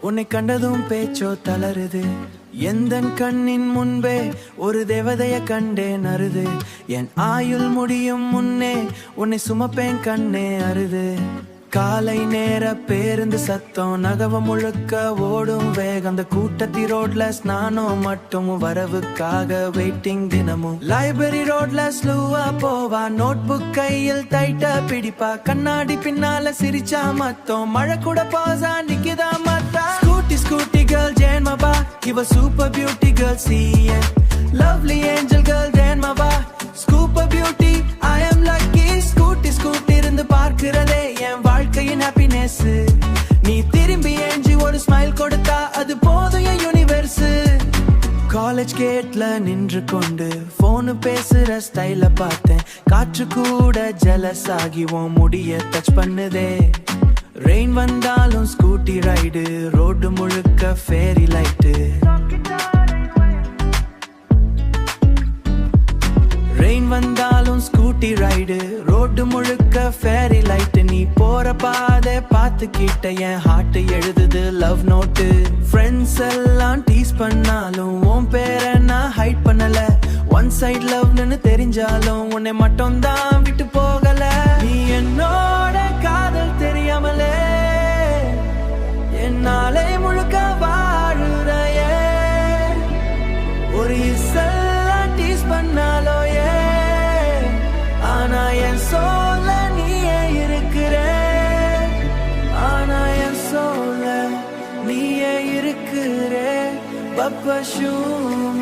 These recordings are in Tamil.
உன்னை கண்டதும் பேச்சோ தளருது எந்தன் கண்ணின் முன்பே ஒரு தேவதைய கண்டேன் அருது என் ஆயுள் முடியும் முன்னே உன்னை சுமப்பேன் கண்ணே அருது காலை நேர பேருந்து சத்தம் நகவ முழுக்க ஓடும் வேகம் அந்த கூட்டத்தி ரோட்ல ஸ்நானம் மட்டும் வரவுக்காக வெயிட்டிங் தினமும் லைப்ரரி ரோட்ல ஸ்லோவா போவா நோட் புக் கையில் டைட்டா பிடிப்பா கண்ணாடி பின்னால சிரிச்சா மத்தம் மழை கூட பாசா Nikita மத்தா Scooty girl Jane Maba Give a super beauty girl see ya Lovely angel girl Jane Maba Super beauty I am lucky Scooty இருந்து பார்க்கிறதே என் வாழ்க்கையின் happiness நீ திரும்பி ஏஞ்சி ஒரு ஸ்மைல் கொடுத்தா அது போதும் என் யூனிவர்ஸ் காலேஜ் கேட்ல நின்று கொண்டு போன் பேசுற ஸ்டைல பார்த்தேன் காற்று கூட ஜெலஸ் ஆகி உன் முடிய டச் பண்ணுதே ரெயின் வந்தாலும் ஸ்கூட்டி ரைடு ரோடு முழுக்க ஃபேரி லைட்டு ரெயின் வந்தாலும் ஸ்கூட்டி ரைடு ரோடு முழுக்க ஃபேரி லைட்டு நீ போற பாதை பார்த்துக்கிட்ட என் ஹார்ட் எழுதுது லவ் நோட்டு ஃப்ரெண்ட்ஸ் எல்லாம் டீஸ் பண்ணாலும் உன் பேரை நான் ஹைட் பண்ணல ஒன் சைட் லவ்னு தெரிஞ்சாலும் உன்னை மட்டும் தான் விட்டு போகல நீ என்னோட காதல் தெரியாமலே என்னாலே முழுக்க வாழுறையே ஒரு இசெல்லாம் டீஸ் பண்ணாலோ ஆனா என் சோல நீயே இருக்கிற ஆனா என் சோல நீயே இருக்கிற Papa ஷூம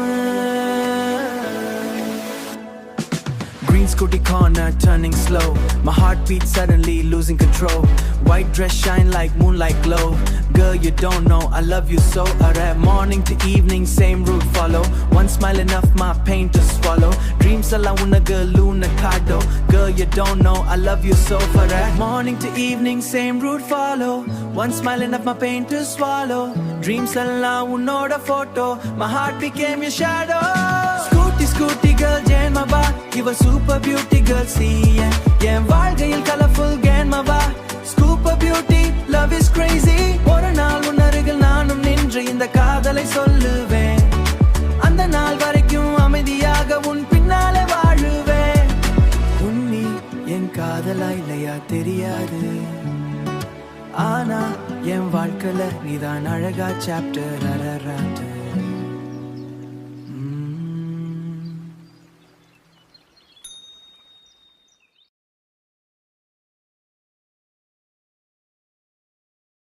Green scooty corner turning slow My heartbeat suddenly losing control White dress shine like moonlight glow Girl you don't know I love you so Alright morning to evening same route follow One smile enough my pain to swallow Dreams alla una girl luna cardo Girl you don't know I love you so Alright morning to evening same route follow One smile enough my pain to swallow Dreams alla unoda photo My heart became your shadow Scooty girl Jane Maba Give a super beauty girl see ya என் வாழ்க்கையில் colorful Jane Maba Super beauty love is crazy ஒரு நாள் உன்னருகில் நானும் நின்று இந்த காதலை சொல்லுவேன் அந்த நாள் வரைக்கும் அமைதியாக உன் பின்னாலே வாழுவேன் உன்னி என் காதலா இல்லையா தெரியாது ஆனா என் வாழ்க்கையில நீதான் அழகா சாப்டர் அரராட்டு